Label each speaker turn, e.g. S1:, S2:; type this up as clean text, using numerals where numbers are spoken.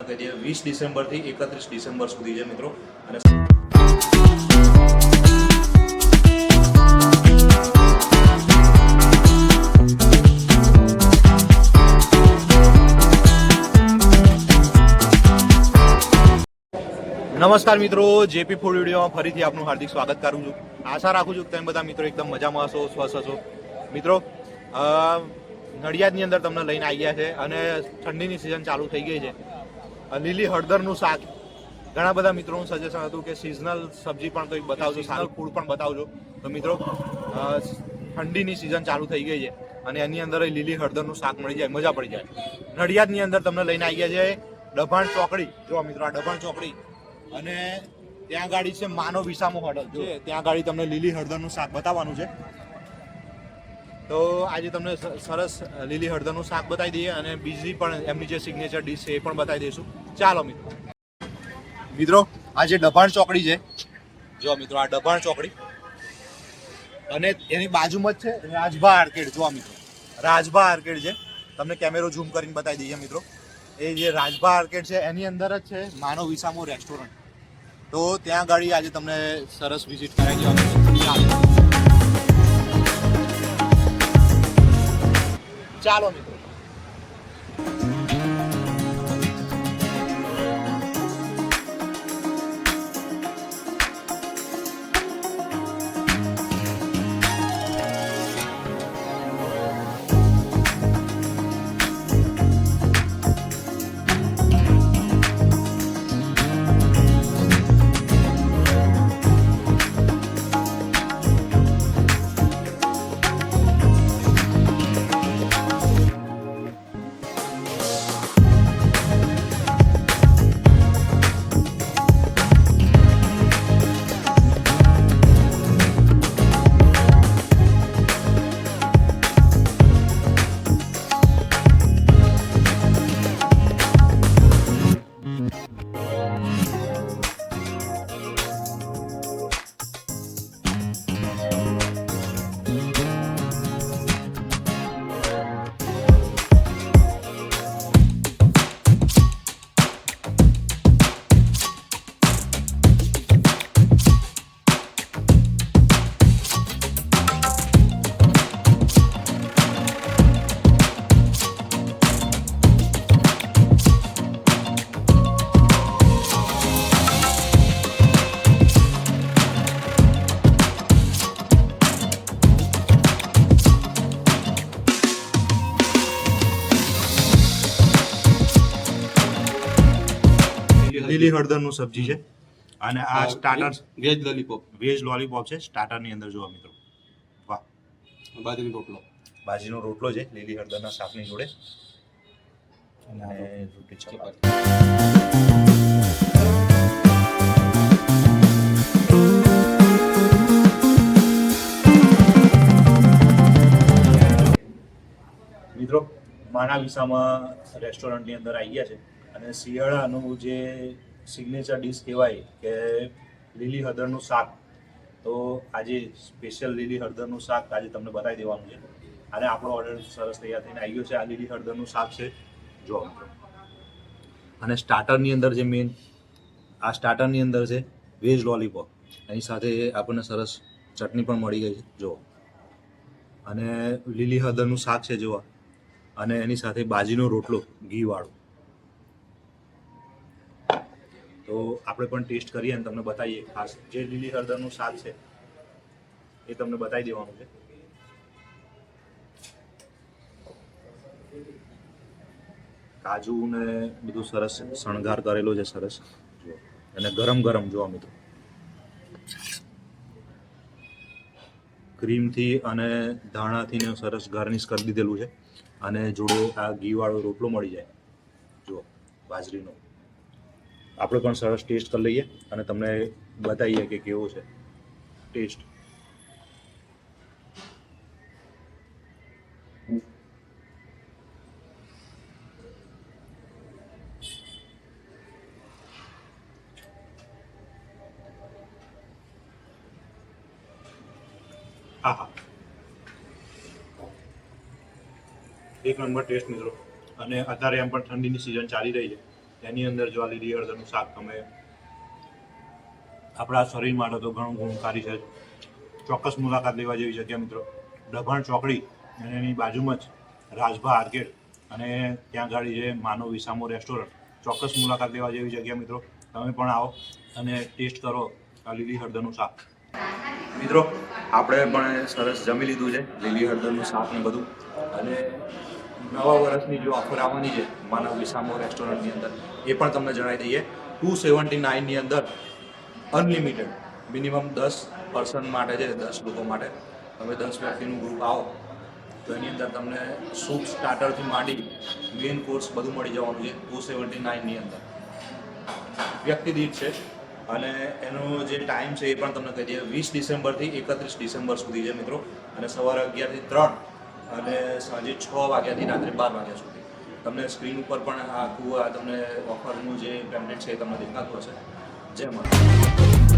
S1: કહી દઈએ 20 ડિસેમ્બરથી 31 ડિસેમ્બર સુધી છે મિત્રો. અને નમસ્કાર મિત્રો, જેપી ફૂડ વિડીયોમાં ફરીથી આપનું હાર્દિક સ્વાગત કરું છું. આશા રાખું છું કે તમે બધા મિત્રો એકદમ મજામાં હશો, સ્વસ્થ હશો. મિત્રો નડિયાદની અંદર તમને લઈને આવી ગયા છે અને ઠંડીની સિઝન ચાલુ થઈ ગઈ છે. લીલી હળદરનું શાક, ઘણા બધા મિત્રોનું સજેશન હતું કે સિઝનલ સબ્જી પણ કંઈક બતાવજો, સારું ફૂડ પણ બતાવજો. તો મિત્રો ઠંડીની સિઝન ચાલુ થઈ ગઈ છે અને એની અંદર લીલી હળદરનું શાક મળી જાય, મજા પડી જાય. નડિયાદની અંદર તમને લઈને આવી ગયા છે ડભાણ ચોકડી. જો મિત્રો આ ડભાણ ચોકડી અને ત્યાં ગાડી છે માનો વિસામો હોટલ. જો ત્યાં ગાડી તમને લીલી હળદરનું શાક બતાવવાનું છે. તો આજે તમને સરસ લીલી હળદરનું શાક બતાવી દઈએ અને બીજી પણ એમની જે સિગ્નેચર ડીશ છે એ પણ બતાવી દઈશું. ચાલો મિત્રો આ જે ડભાણ ચોકડી છે, જો મિત્રો આ ડભાણ ચોકડી અને એની બાજુમાં જ છે રાજભા આર્કેડ. જો મિત્રો રાજભા આર્કેડ છે, તમને કેમેરો ઝૂમ કરીને બતાવી દઈએ મિત્રો. એ જે રાજભા આર્કેડ છે એની અંદર જ છે માનો વિસામો રેસ્ટોરન્ટ. તો ત્યાં ગાડી આજે તમને સરસ વિઝિટ કરાવી દેવાનું. ચાલો મિત્રો. લીલી હળદરનું સબ્જી છે અને આ સ્ટાર્ટર વેજ લોલીપોપ છે. સ્ટાર્ટરની અંદર જોવા મિત્રો, વાહ, બાજરીનો રોટલો છે લીલી હળદરના શાકની જોડે અને રોટી ચપાતી. મિત્રો માના વિસામાં રેસ્ટોરન્ટની અંદર આવી ગયા છે અને શિયાળાનું જે સિગ્નેચર ડીશ કહેવાય કે લીલી હળદરનું શાક. તો આજે સ્પેશિયલ લીલી હળદરનું શાક આજે તમને બતાવી દેવાનું છે અને આપણો ઓર્ડર સરસ તૈયાર થઈને આવી ગયો છે. આ લીલી હળદરનું શાક છે જો. અને સ્ટાર્ટરની અંદર જે મેઇન આ સ્ટાર્ટરની અંદર છે વેજ લોલીપોપ. એની સાથે આપણને સરસ ચટણી પણ મળી ગઈ છે જો. અને લીલી હળદરનું શાક છે જોવા અને એની સાથે બાજીનો રોટલો ઘીવાળો. તો આપણે પણ ટેસ્ટ કરીએ અને તમને બતાવીએ. ખાસ જે લીલી હળદરનું શાક છે એ તમને બતાવી દેવાનું છે. કાજુ ને બધું સરસ શણગાર કરેલો છે સરસ જો. અને ગરમ ગરમ જોવા મિત્રો, ક્રીમથી અને ધાણાથી ને સરસ ગાર્નિશ કરી દીધેલું છે અને જોડે આ ઘીવાળો રોટલો મળી જાય જો બાજરીનો. આપણે પણ સરસ ટેસ્ટ કરી લઈએ અને તમને બતાવીએ કે કેવો છે ટેસ્ટ. હા હા, એક નંબર ટેસ્ટ મિત્રો. અને અત્યારે એમ પણ ઠંડીની સિઝન ચાલી રહી છે એની અંદર જો આ લીલી હળદરનું શાક તમે આપણા શરીર માટે તો ઘણું ગુણકારી છે. ચોક્કસ મુલાકાત લેવા જેવી જગ્યા મિત્રો. ડભાણ ચોકડી અને એની બાજુમાં જ રાજભા આર્કેડ અને ત્યાં ગાડી છે માનવ વિસામો રેસ્ટોરન્ટ. ચોક્કસ મુલાકાત લેવા જેવી જગ્યા મિત્રો. તમે પણ આવો અને ટેસ્ટ કરો આ લીલી હળદરનું શાક. મિત્રો આપણે પણ સરસ જમી લીધું છે લીલી હળદરનું શાક ને બધું. અને નવા વર્ષની જો ઓફર આવવાની છે માનવ વિસામો રેસ્ટોરન્ટની અંદર એ પણ તમને જણાવી દઈએ. 279ની અંદર અનલિમિટેડ મિનિમમ 10 પર્સન માટે છે, 10 લોકો માટે. તમે 10 વ્યક્તિનું ગ્રુપ આવો તો એની અંદર તમને સૂપ સ્ટાર્ટરથી માંડી મેઇન કોર્સ બધું મળી જવાનું છે 279ની અંદર. વ્યક્તિ દીઠ છે અને એનો જે ટાઈમ છે એ પણ તમને કહી દઈએ. 20 ડિસેમ્બરથી 31 ડિસેમ્બર સુધી છે મિત્રો. અને સવારે 11 થી 3 અને સાંજે 6 વાગ્યાથી રાત્રે 12 વાગ્યા સુધી. તમને સ્ક્રીન ઉપર પણ આખું તમને ઓફરનું જે પેમ્પલેટ છે એ તમને દેખાતું હશે. જય માતા.